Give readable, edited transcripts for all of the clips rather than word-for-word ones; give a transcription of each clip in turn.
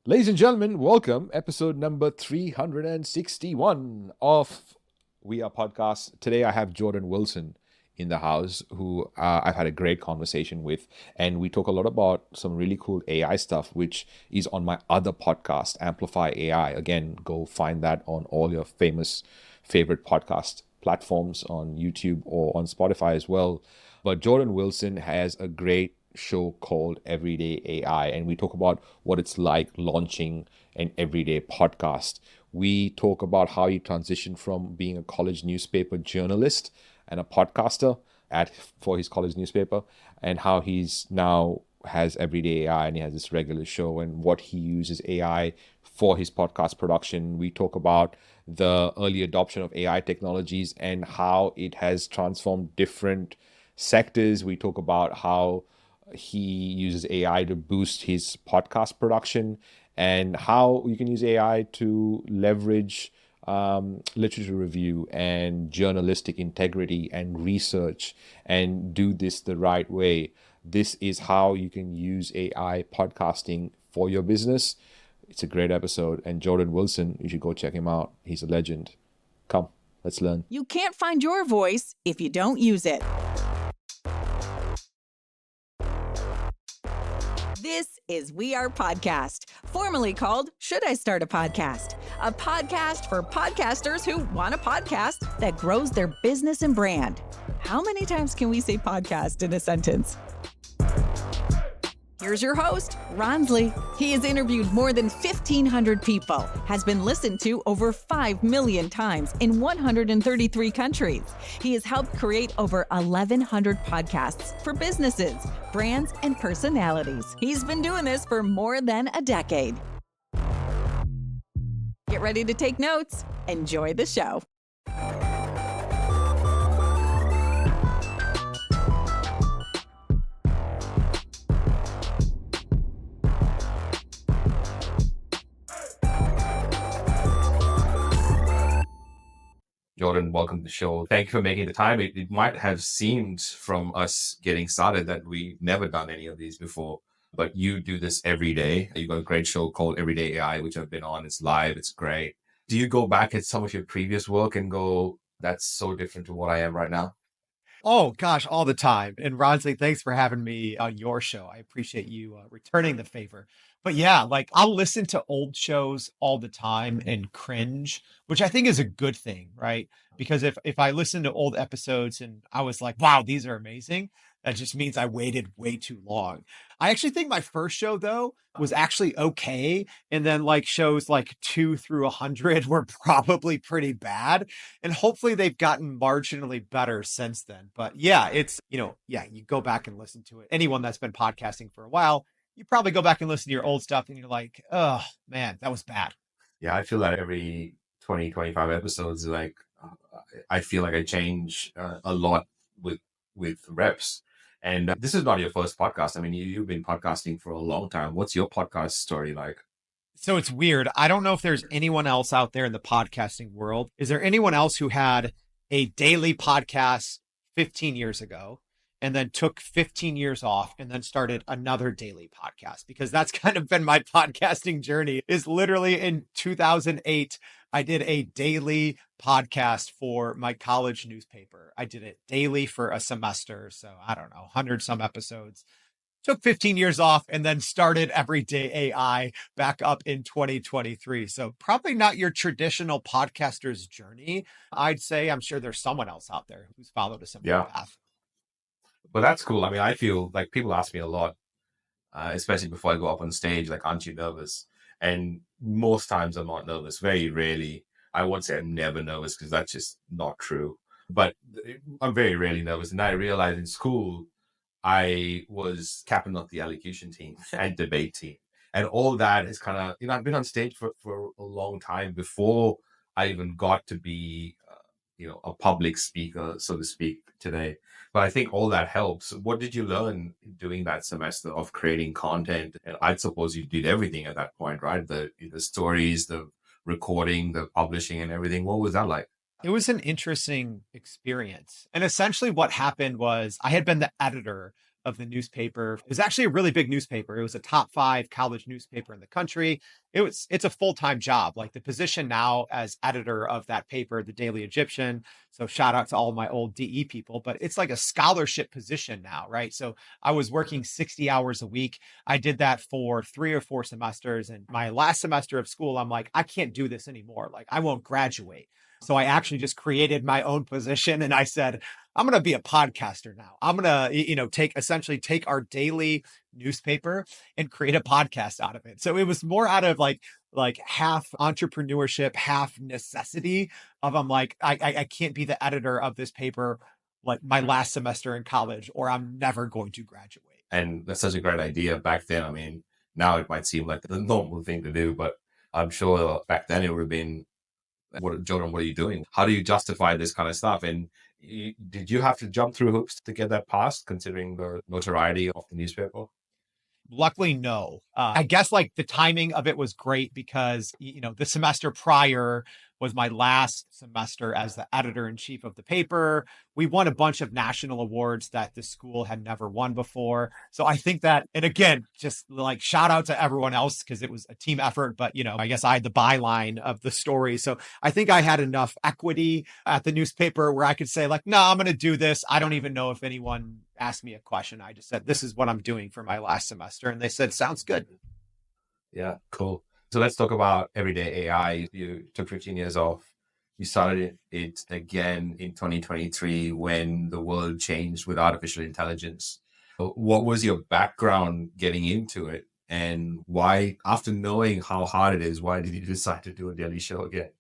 Ladies and gentlemen, welcome. Episode number 361 of We Are Podcast. Today I have Jordan Wilson in the house, who I've had a great conversation with. And we talk a lot about some really cool AI stuff, which is on my other podcast, Amplify AI. Again, go find that on all your favorite podcast platforms on YouTube or on Spotify as well. But Jordan Wilson has a great show called Everyday AI, and we talk about what it's like launching an everyday podcast. We talk about how he transitioned from being a college newspaper journalist and a podcaster for his college newspaper, and how he's now has Everyday AI and he has this regular show and what he uses AI for his podcast production. We talk about the early adoption of AI technologies and how it has transformed different sectors. We talk about how he uses AI to boost his podcast production and how you can use AI to leverage literature review and journalistic integrity and research and do this the right way. This is how you can use AI podcasting for your business. It's a great episode. And Jordan Wilson, you should go check him out. He's a legend. Come, let's learn. You can't find your voice if you don't use it. This is We Are Podcast, formerly called Should I Start a Podcast? A podcast for podcasters who want a podcast that grows their business and brand. How many times can we say podcast in a sentence? Here's your host, Ronsley. He has interviewed more than 1,500 people, has been listened to over 5 million times in 133 countries. He has helped create over 1,100 podcasts for businesses, brands, and personalities. He's been doing this for more than a decade. Get ready to take notes. Enjoy the show. Jordan, welcome to the show. Thank you for making the time. It might have seemed from us getting started that we've never done any of these before, but you do this every day. You've got a great show called Everyday AI, which I've been on. It's live. It's great. Do you go back at some of your previous work and go, that's so different to what I am right now? Oh, gosh, all the time. And Ronsley, thanks for having me on your show. I appreciate you returning the favor. But yeah, like I'll listen to old shows all the time and cringe, which I think is a good thing, right? Because if I listen to old episodes and I was like, wow, these are amazing, that just means I waited way too long. I actually think my first show, though, was actually okay. And then like shows like 2 through 100 were probably pretty bad. And hopefully they've gotten marginally better since then. But yeah, it's, you go back and listen to it. Anyone that's been podcasting for a while, you probably go back and listen to your old stuff and you're like, oh man, that was bad. Yeah, I feel that every 20, 25 episodes, like I feel like I change a lot with reps. And this is not your first podcast. I mean, you've been podcasting for a long time. What's your podcast story like? So it's weird. I don't know if there's anyone else out there in the podcasting world. Is there anyone else who had a daily podcast 15 years ago and then took 15 years off and then started another daily podcast? Because that's kind of been my podcasting journey. Is literally in 2008, I did a daily podcast for my college newspaper. I did it daily for a semester. So I don't know, 100 some episodes. Took 15 years off and then started Everyday AI back up in 2023. So probably not your traditional podcaster's journey. I'd say I'm sure there's someone else out there who's followed a similar path. Well, that's cool. I mean, I feel like people ask me a lot, especially before I go up on stage, like, aren't you nervous? And most times I'm not nervous. Very rarely. I won't say I'm never nervous because that's just not true. But I'm very rarely nervous. And I realized in school, I was captain of the elocution team and debate team. And all that is kind of, I've been on stage for a long time before I even got to be, a public speaker, so to speak, today. But I think all that helps. What did you learn doing that semester of creating content? And I suppose you did everything at that point, right? The stories, the recording, the publishing and everything. What was that like? It was an interesting experience. And essentially what happened was I had been the editor of the newspaper. It was actually a really big newspaper. It was a top 5 college newspaper in the country. It's a full-time job. Like the position now as editor of that paper, the Daily Egyptian. So shout out to all my old DE people, but it's like a scholarship position now, right? So I was working 60 hours a week. I did that for 3 or 4 semesters. And my last semester of school, I'm like, I can't do this anymore. Like I won't graduate. So I actually just created my own position and I said, I'm going to be a podcaster now. I'm going to, take our daily newspaper and create a podcast out of it. So it was more out of like half entrepreneurship, half necessity of I'm like, I can't be the editor of this paper like my last semester in college, or I'm never going to graduate. And that's such a great idea back then. I mean, now it might seem like the normal thing to do, but I'm sure back then it would have been, Jordan, what are you doing? How do you justify this kind of stuff? And did you have to jump through hoops to get that passed, considering the notoriety of the newspaper? Luckily, no. I guess like the timing of it was great because, the semester prior was my last semester as the editor in chief of the paper. We won a bunch of national awards that the school had never won before. So I think that, and again, just like shout out to everyone else because it was a team effort, but I guess I had the byline of the story. So I think I had enough equity at the newspaper where I could say like, no, I'm going to do this. I don't even know if anyone asked me a question. I just said, this is what I'm doing for my last semester. And they said, sounds good. Yeah, cool. So let's talk about everyday AI. You took 15 years off. You started it again in 2023 when the world changed with artificial intelligence. What was your background getting into it? And why, after knowing how hard it is, why did you decide to do a daily show again?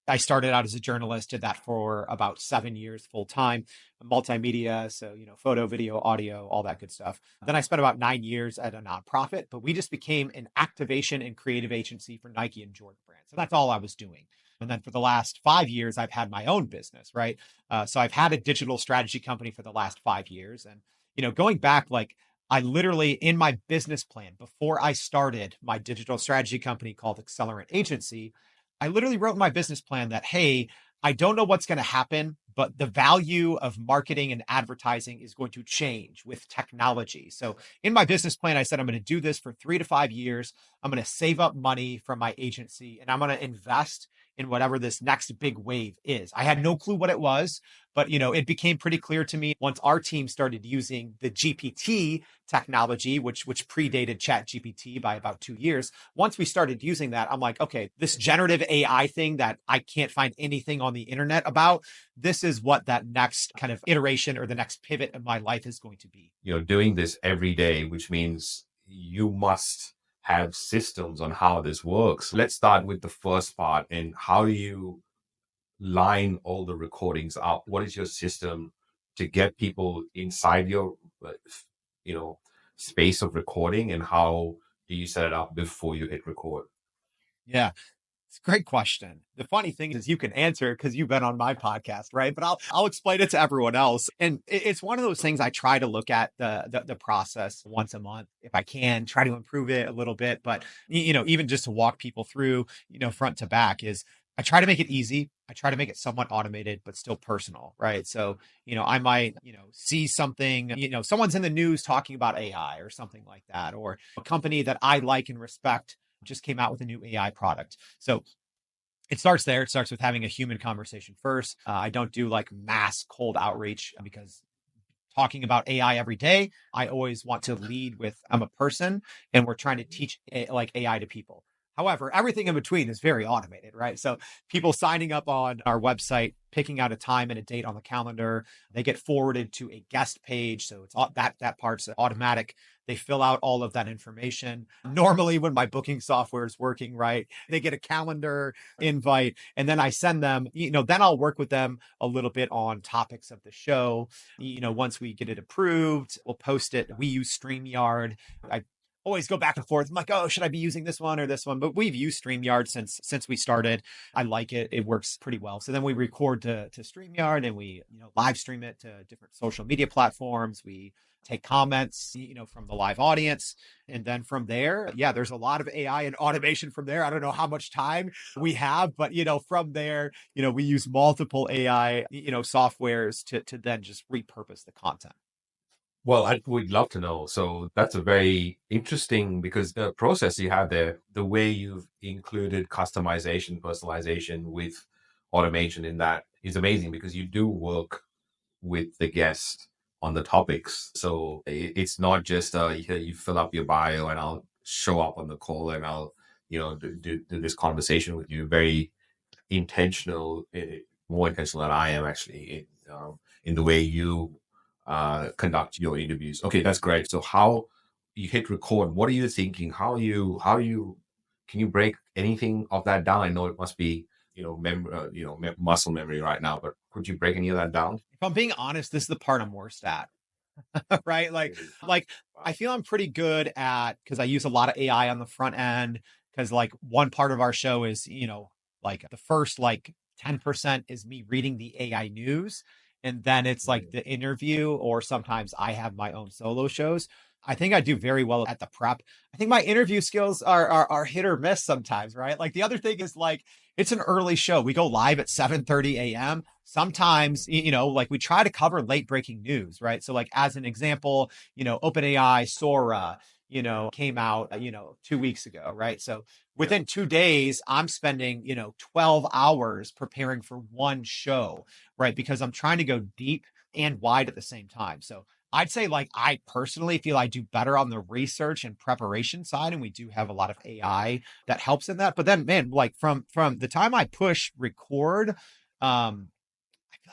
I started out as a journalist, did that for about 7 years full time, multimedia. So, photo, video, audio, all that good stuff. Then I spent about 9 years at a nonprofit, but we just became an activation and creative agency for Nike and Jordan brands. So that's all I was doing. And then for the last 5 years, I've had my own business, right? So I've had a digital strategy company for the last 5 years. And, going back, like I literally in my business plan, before I started my digital strategy company called Accelerant Agency, I literally wrote in my business plan that, hey, I don't know what's going to happen, but the value of marketing and advertising is going to change with technology. So in my business plan, I said, I'm going to do this for 3 to 5 years. I'm going to save up money from my agency and I'm going to invest in whatever this next big wave is. I had no clue what it was, but it became pretty clear to me once our team started using the GPT technology, which predated Chat GPT by about 2 years. Once we started using that, I'm like, okay, this generative AI thing that I can't find anything on the internet about, this is what that next kind of iteration or the next pivot in my life is going to be. Doing this every day, which means you must have systems on how this works. Let's start with the first part. And how do you line all the recordings up? What is your system to get people inside your, space of recording? And how do you set it up before you hit record? Yeah. It's a great question. The funny thing is you can answer because you've been on my podcast, right? But I'll explain it to everyone else. And it's one of those things I try to look at the process once a month if I can, try to improve it a little bit. But even just to walk people through, front to back is I try to make it easy. I try to make it somewhat automated, but still personal, right? So, I might, see something, someone's in the news talking about AI or something like that, or a company that I like and respect just came out with a new AI product. So it starts there. It starts with having a human conversation first. I don't do like mass cold outreach because talking about AI every day, I always want to lead with I'm a person and we're trying to teach like AI to people. However, everything in between is very automated, right? So people signing up on our website, picking out a time and a date on the calendar, they get forwarded to a guest page. So it's that part's automatic. They fill out all of that information. Normally when my booking software is working right, they get a calendar invite and then I send them, then I'll work with them a little bit on topics of the show. Once we get it approved, we'll post it. We use StreamYard. I always go back and forth. I'm like, oh, should I be using this one or this one? But we've used StreamYard since we started. I like it. It works pretty well. So then we record to StreamYard and we, live stream it to different social media platforms. We take comments, from the live audience. And then from there, there's a lot of AI and automation from there. I don't know how much time we have, but, from there, we use multiple AI, softwares to then just repurpose the content. Well, I would love to know. So that's a very interesting because the process you have there, the way you've included customization, personalization with automation in that is amazing because you do work with the guest on the topics. So it's not just you fill up your bio and I'll show up on the call and I'll do this conversation with you. Very intentional, more intentional than I am actually in the way you conduct your interviews. Okay, that's great. So how you hit record? What are you thinking? How you can you break anything of that down? I know it must be muscle memory right now, but could you break any of that down? If I'm being honest, this is the part I'm worst at. Right? Like I feel I'm pretty good at, because I use a lot of AI on the front end. Because like one part of our show is, like the first like 10% is me reading the AI news. And then it's like the interview, or sometimes I have my own solo shows. I think I do very well at the prep. I think my interview skills are hit or miss sometimes, right? Like the other thing is like it's an early show. We go live at 7:30 a.m. Sometimes, like we try to cover late breaking news, right? So like as an example, OpenAI Sora, came out, 2 weeks ago, right? So within 2 days, I'm spending, 12 hours preparing for one show, right? Because I'm trying to go deep and wide at the same time. So I'd say like I personally feel I do better on the research and preparation side, and we do have a lot of AI that helps in that. But then, man, like from the time I push record, I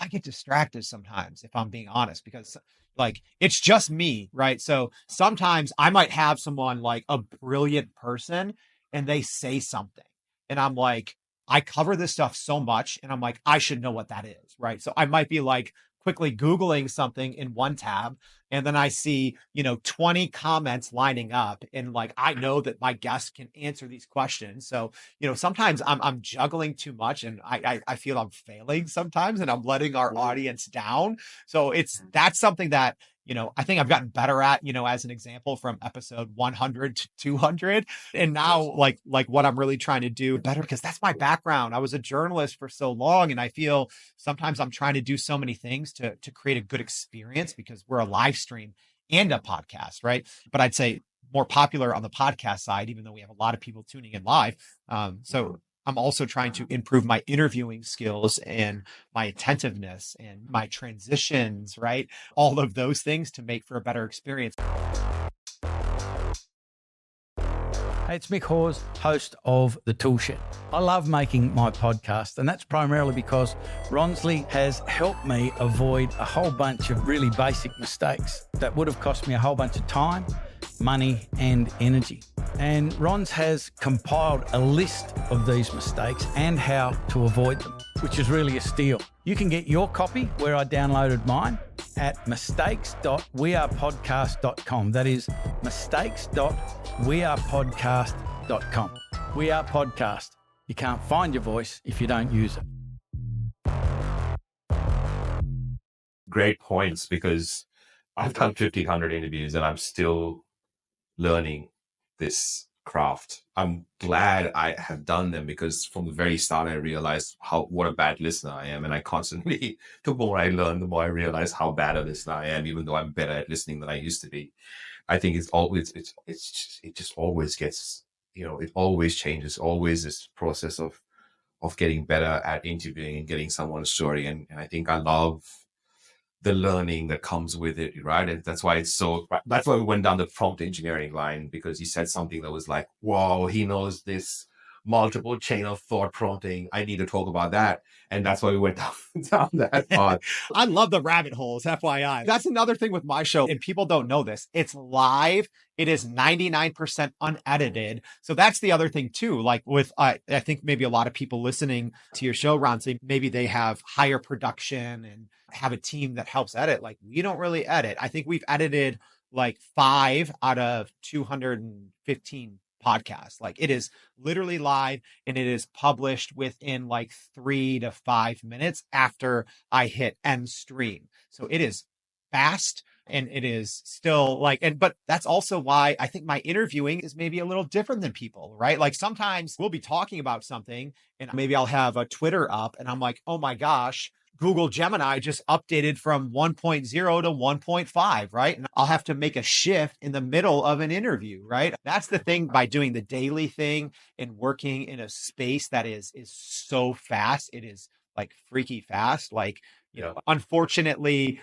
get distracted sometimes, if I'm being honest, because like it's just me, right? So sometimes I might have someone like a brilliant person and they say something, and I'm like, I cover this stuff so much, and I'm like, I should know what that is, right? So I might be like quickly Googling something in one tab, and then I see, 20 comments lining up, and like I know that my guest can answer these questions. So sometimes I'm juggling too much, and I feel I'm failing sometimes, and I'm letting our audience down. So that's something that I think I've gotten better at, as an example, from episode 100 to 200. And now like what I'm really trying to do better, because that's my background. I was a journalist for so long, and I feel sometimes I'm trying to do so many things to create a good experience, because we're a live stream and a podcast, right? But I'd say more popular on the podcast side, even though we have a lot of people tuning in live. So I'm also trying to improve my interviewing skills and my attentiveness and my transitions, right? All of those things to make for a better experience. Hey, it's Mick Hawes, host of The Toolshed. I love making my podcast, and that's primarily because Ronsley has helped me avoid a whole bunch of really basic mistakes that would have cost me a whole bunch of time, money, and energy. And Rons has compiled a list of these mistakes and how to avoid them, which is really a steal. You can get your copy where I downloaded mine at mistakes.wearepodcast.com. That is mistakes.wearepodcast.com. We Are Podcast. You can't find your voice if you don't use it. Great points, because I've done 1,500 interviews and I'm still learning this craft. I'm glad I have done them, because from the very start I realized what a bad listener I am, and I constantly, the more I learn, the more I realize how bad a listener I am, even though I'm better at listening than I used to be. I think it just always gets, it always changes, always this process of getting better at interviewing and getting someone's story, and I think I love the learning that comes with it, right? And that's why we went down the prompt engineering line, because he said something that was like, whoa, he knows this multiple chain of thought prompting. I need to talk about that. And that's why we went down that path. I love the rabbit holes, FYI. That's another thing with my show, and people don't know this. It's live. It is 99% unedited. So that's the other thing too. Like with, I think maybe a lot of people listening to your show, Ron, say maybe they have higher production and have a team that helps edit. Like we don't really edit. I think we've edited like 5 out of 215 podcasts. Like it is literally live, and it is published within like 3 to 5 minutes after I hit end stream. So it is fast, and it is still like, but that's also why I think my interviewing is maybe a little different than people, right? Like sometimes we'll be talking about something and maybe I'll have a Twitter up and I'm like, oh my gosh, Google Gemini just updated from 1.0 to 1.5, right? And I'll have to make a shift in the middle of an interview, right? That's the thing by doing the daily thing and working in a space that is so fast. It is like freaky fast. Like, unfortunately,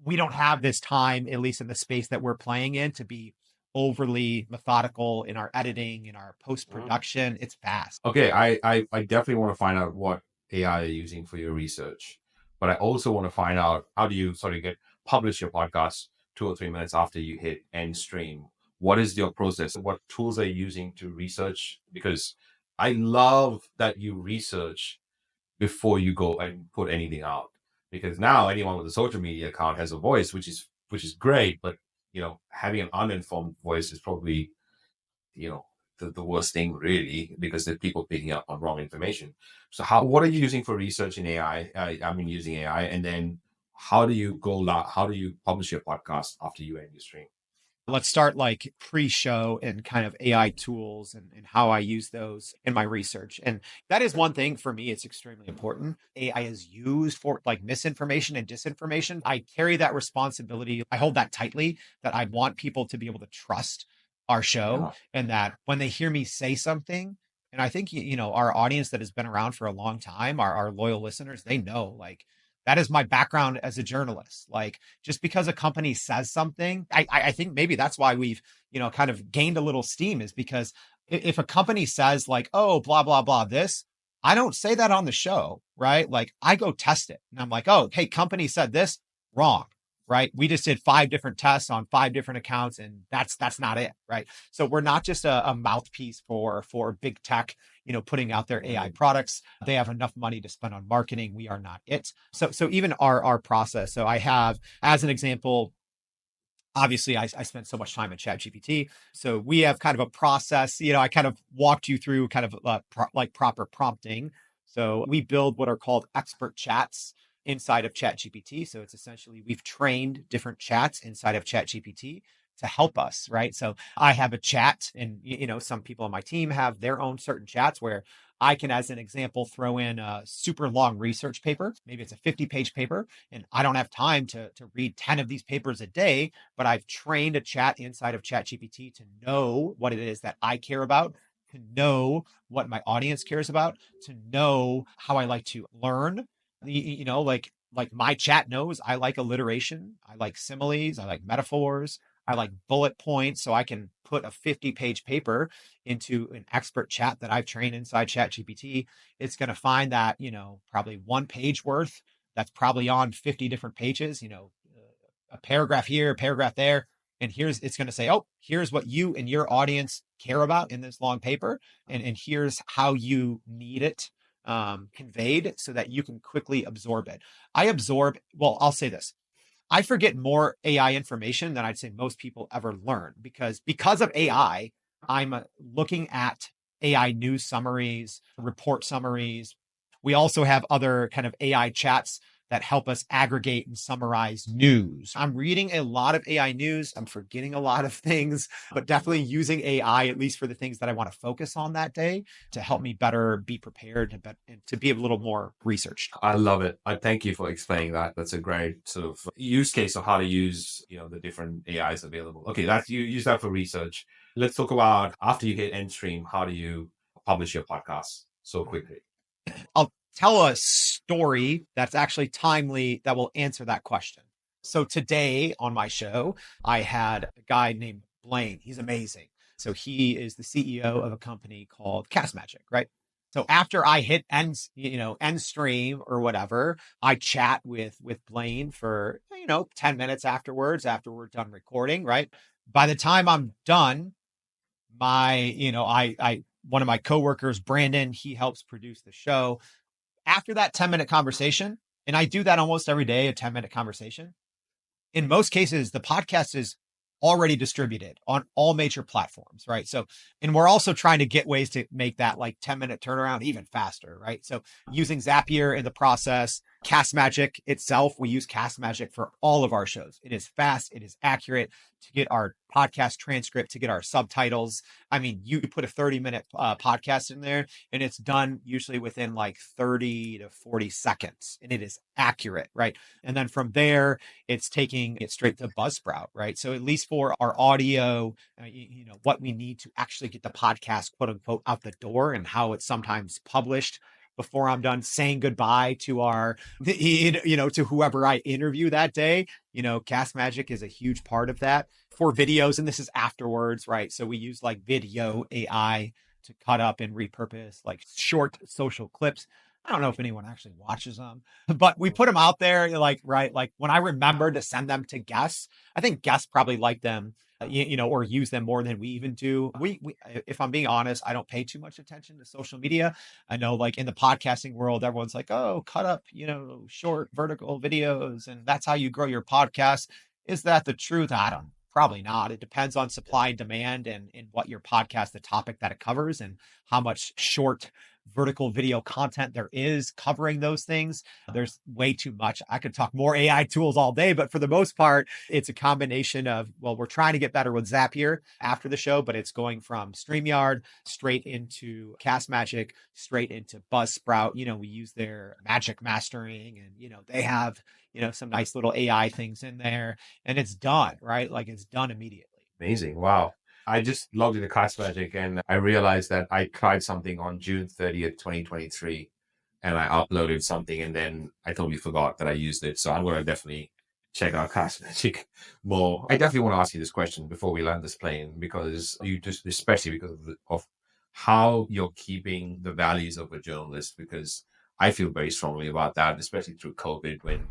we don't have this time, at least in the space that we're playing in, to be overly methodical in our editing, in our post-production. It's fast. Okay, I definitely want to find out what AI you're using for your research, but I also want to find out how do you sort of publish your podcast 2 or 3 minutes after you hit end stream. What is your process? What tools are you using to research? Because I love that you research before you go and put anything out. Because now anyone with a social media account has a voice, which is great, but having an uninformed voice is probably the worst thing, really, because there's people picking up on wrong information. So what are you using for research in AI? I mean, using AI, and then how do you how do you publish your podcast after you end your stream? Let's start like pre-show and kind of AI tools and how I use those in my research. And that is one thing for me, it's extremely important. AI is used for like misinformation and disinformation. I carry that responsibility. I hold that tightly, that I want people to be able to trust our show, and that when they hear me say something, and I think, our audience that has been around for a long time, our loyal listeners, they know, like, that is my background as a journalist. Like, just because a company says something, I think maybe that's why we've, kind of gained a little steam, is because if a company says like, oh, blah, blah, blah, this, I don't say that on the show, right? Like, I go test it and I'm like, oh, hey, company said this, wrong, right? We just did 5 different tests on 5 different accounts, and that's not it, right? So we're not just a mouthpiece for big tech, putting out their AI products. They have enough money to spend on marketing. We are not it. So even our process. So I have, as an example, obviously I spend so much time in ChatGPT. So we have kind of a process, I kind of walked you through kind of like proper prompting. So we build what are called expert chats inside of ChatGPT. So it's essentially, we've trained different chats inside of ChatGPT to help us, right? So I have a chat, and some people on my team have their own certain chats where I can, as an example, throw in a super long research paper. Maybe it's a 50-page paper, and I don't have time to read 10 of these papers a day, but I've trained a chat inside of ChatGPT to know what it is that I care about, to know what my audience cares about, to know how I like to learn. Like my chat knows I like alliteration, I like similes, I like metaphors, I like bullet points. So I can put a 50-page paper into an expert chat that I've trained inside ChatGPT. It's going to find that, probably 1 page worth that's probably on 50 different pages, a paragraph here, a paragraph there. And it's going to say, oh, here's what you and your audience care about in this long paper. And here's how you need it conveyed so that you can quickly absorb it. I'll say this. I forget more AI information than I'd say most people ever learn, because of AI, I'm looking at AI news summaries, report summaries. We also have other kind of AI chats that help us aggregate and summarize news. I'm reading a lot of AI news. I'm forgetting a lot of things, but definitely using AI, at least for the things that I want to focus on that day, to help me better be prepared and to be a little more researched. I love it. I thank you for explaining that. That's a great sort of use case of how to use, the different AIs available. Okay, you use that for research. Let's talk about, after you hit end stream, how do you publish your podcast so quickly? I'll tell a story that's actually timely that will answer that question. So today on my show, I had a guy named Blaine. He's amazing. So he is the CEO of a company called Cast Magic, right? So after I hit end stream or whatever, I chat with Blaine for, 10 minutes afterwards, after we're done recording, right? By the time I'm done, one of my coworkers, Brandon, he helps produce the show. After that 10-minute conversation, and I do that almost every day, a 10-minute conversation, in most cases, the podcast is already distributed on all major platforms, right? So, and we're also trying to get ways to make that like 10-minute turnaround even faster, right? So using Zapier in the process Cast Magic itself, we use Cast Magic for all of our shows. It is fast, it is accurate to get our podcast transcript, to get our subtitles. I mean, you put a 30-minute podcast in there and it's done usually within like 30 to 40 seconds, and it is accurate, right? And then from there, it's taking it straight to Buzzsprout, right? So at least for our audio, what we need to actually get the podcast, quote unquote, out the door and how it's sometimes published before I'm done saying goodbye to to whoever I interview that day. Cast Magic is a huge part of that for videos. And this is afterwards, right? So we use like video AI to cut up and repurpose like short social clips. I don't know if anyone actually watches them, but we put them out there like when I remember to send them to guests, I think guests probably like them, or use them more than we even do. We, if I'm being honest, I don't pay too much attention to social media. I know like in the podcasting world, everyone's like, oh, cut up, short vertical videos. And that's how you grow your podcast. Is that the truth? I don't Probably not. It depends on supply and demand and what your podcast, the topic that it covers, and how much short vertical video content there is covering those things. There's way too much. I could talk more AI tools all day, but for the most part, it's a combination of, well, we're trying to get better with Zapier after the show, but it's going from StreamYard straight into Cast Magic, straight into Buzzsprout. We use their magic mastering, and, they have, some nice little AI things in there, and it's done, right? Like it's done immediately. Amazing. Wow. I just logged into Cast Magic and I realized that I tried something on June 30th, 2023, and I uploaded something and then I totally forgot that I used it. So I'm going to definitely check out Cast Magic more. I definitely want to ask you this question before we land this plane, because especially because of how you're keeping the values of a journalist, because I feel very strongly about that, especially through COVID, when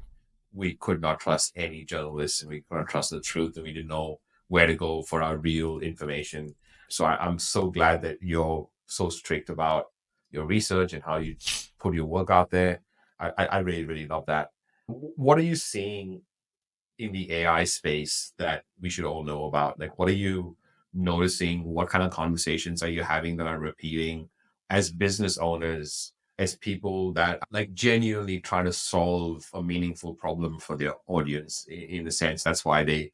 we could not trust any journalists and we couldn't trust the truth and we didn't know where to go for our real information. So I'm so glad that you're so strict about your research and how you put your work out there. I really, really love that. What are you seeing in the AI space that we should all know about? Like, what are you noticing? What kind of conversations are you having that are repeating as business owners, as people that like genuinely trying to solve a meaningful problem for their audience? In the sense, that's why they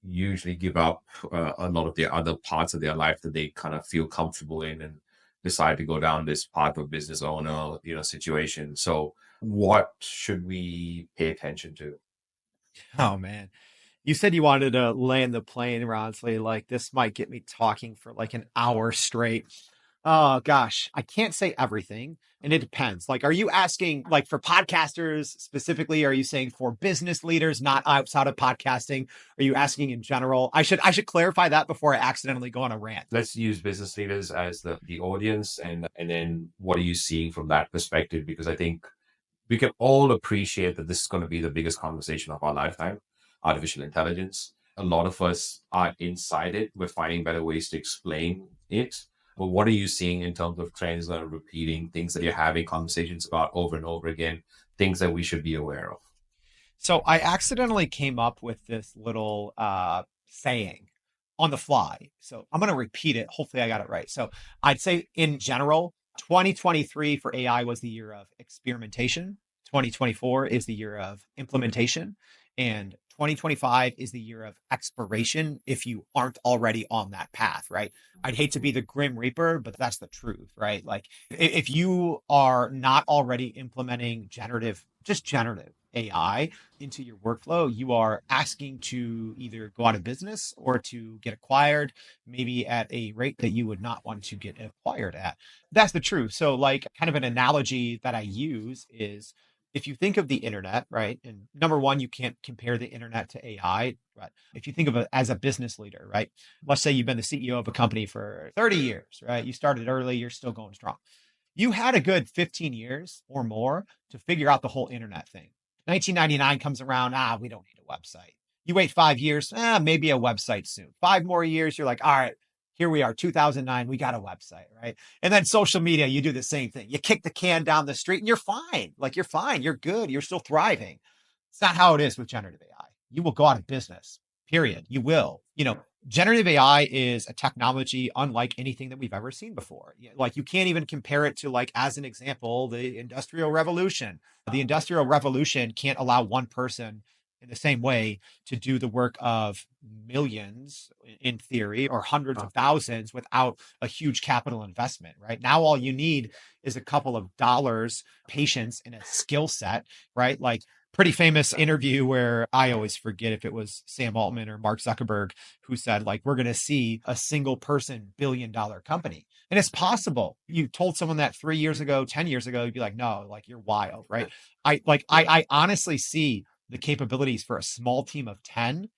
usually give up a lot of their other parts of their life that they kind of feel comfortable in and decide to go down this path of business owner, situation. So what should we pay attention to? Oh man. You said you wanted to land the plane, Ronsley. Like this might get me talking for like an hour straight. Oh gosh, I can't say everything, and it depends. Like, are you asking like for podcasters specifically? Are you saying for business leaders, not outside of podcasting? Are you asking in general? I should clarify that before I accidentally go on a rant. Let's use business leaders as the audience, and then what are you seeing from that perspective? Because I think we can all appreciate that this is going to be the biggest conversation of our lifetime, artificial intelligence. A lot of us are inside it. We're finding better ways to explain it. But what are you seeing in terms of trends that are repeating, things that you're having conversations about over and over again, things that we should be aware of? So I accidentally came up with this little saying on the fly. So I'm going to repeat it. Hopefully I got it right. So I'd say in general, 2023 for AI was the year of experimentation. 2024 is the year of implementation. And 2025 is the year of exploration if you aren't already on that path, right? I'd hate to be the grim reaper, but that's the truth, right? Like if you are not already implementing generative AI into your workflow, you are asking to either go out of business or to get acquired, maybe at a rate that you would not want to get acquired at. That's the truth. So like kind of an analogy that I use is, if you think of the internet, right? And number one, you can't compare the internet to AI, right? If you think of it as a business leader, right? Let's say you've been the CEO of a company for 30 years, right? You started early, you're still going strong. You had a good 15 years or more to figure out the whole internet thing. 1999 comes around, we don't need a website. You wait 5 years, maybe a website soon. 5 more years, you're like, all right, here we are, 2009, we got a website, right? And then social media, you do the same thing. You kick the can down the street and you're fine. Like you're fine, you're good, you're still thriving. It's not how it is with generative AI. You will go out of business, period. You will. generative AI is a technology unlike anything that we've ever seen before. Like you can't even compare it to, like, as an example, the Industrial Revolution. The Industrial Revolution can't allow one person in the same way to do the work of millions in theory, or hundreds of thousands, without a huge capital investment, right? Now, all you need is a couple of dollars, patience, and a skill set, right? Like, pretty famous interview where I always forget if it was Sam Altman or Mark Zuckerberg who said, like, we're going to see a single person billion-dollar company. And it's possible. You told someone that 3 years ago, 10 years ago, you'd be like, no, like, you're wild, right? I honestly see the capabilities for a small team of 10.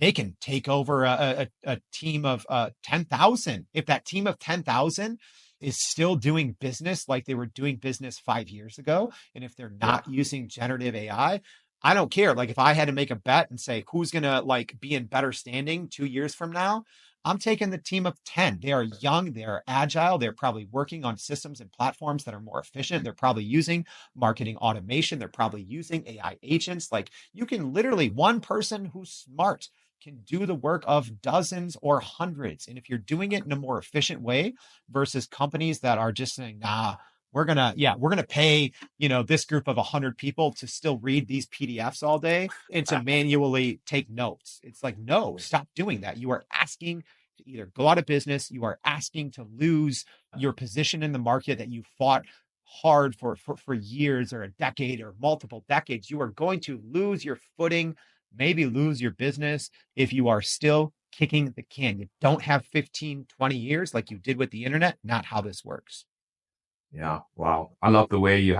They can take over a team of 10,000. If that team of 10,000 is still doing business like they were doing business 5 years ago, and if they're not using generative AI, I don't care. Like, if I had to make a bet and say who's going to, like, be in better standing 2 years from now, I'm taking the team of 10. They are young, they are agile, they're probably working on systems and platforms that are more efficient. They're probably using marketing automation. They're probably using AI agents. Like, you can literally, one person who's smart can do the work of dozens or hundreds. And if you're doing it in a more efficient way versus companies that are just saying, nah, we're going to pay, this group of 100 people to still read these PDFs all day and to manually take notes. It's like, no, stop doing that. You are asking to either go out of business. You are asking to lose your position in the market that you fought hard for years, or a decade, or multiple decades. You are going to lose your footing, maybe lose your business, if you are still kicking the can. You don't have 15, 20 years like you did with the internet. Not how this works. Yeah. Wow. I love the way you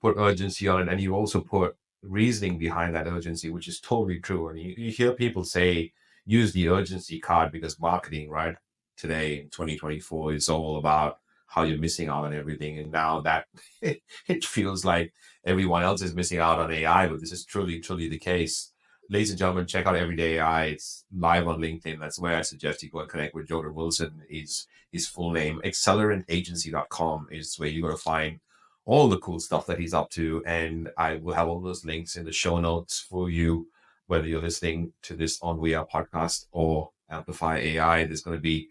put urgency on it, and you also put reasoning behind that urgency, which is totally true. And you hear people say, use the urgency card, because marketing, right, today in 2024 is all about how you're missing out on everything. And now that it feels like everyone else is missing out on AI, but this is truly, truly the case. Ladies and gentlemen, check out Everyday AI. It's live on LinkedIn. That's where I suggest you go and connect with Jordan Wilson. His full name, accelerantAgency.com, is where you're going to find all the cool stuff that he's up to. And I will have all those links in the show notes for you, whether you're listening to this on We Are Podcast or Amplify AI. There's going to be,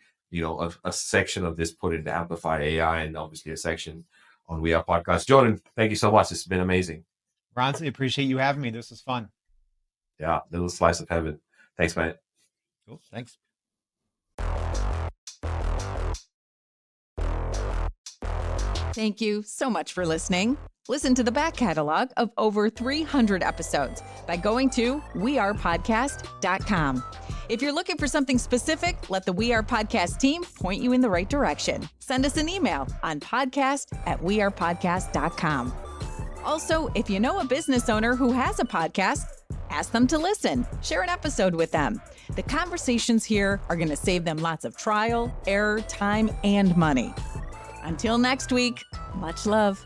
a section of this put into Amplify AI, and obviously a section on We Are Podcast. Jordan, thank you so much. It's been amazing. Ronsley, appreciate you having me. This was fun. Yeah, little slice of heaven. Thanks, man. Cool. Thanks. Thank you so much for listening. Listen to the back catalog of over 300 episodes by going to wearepodcast.com. If you're looking for something specific, let the We Are Podcast team point you in the right direction. Send us an email on podcast@wearepodcast.com. Also, if you know a business owner who has a podcast, ask them to listen. Share an episode with them. The conversations here are going to save them lots of trial, error, time, and money. Until next week, much love.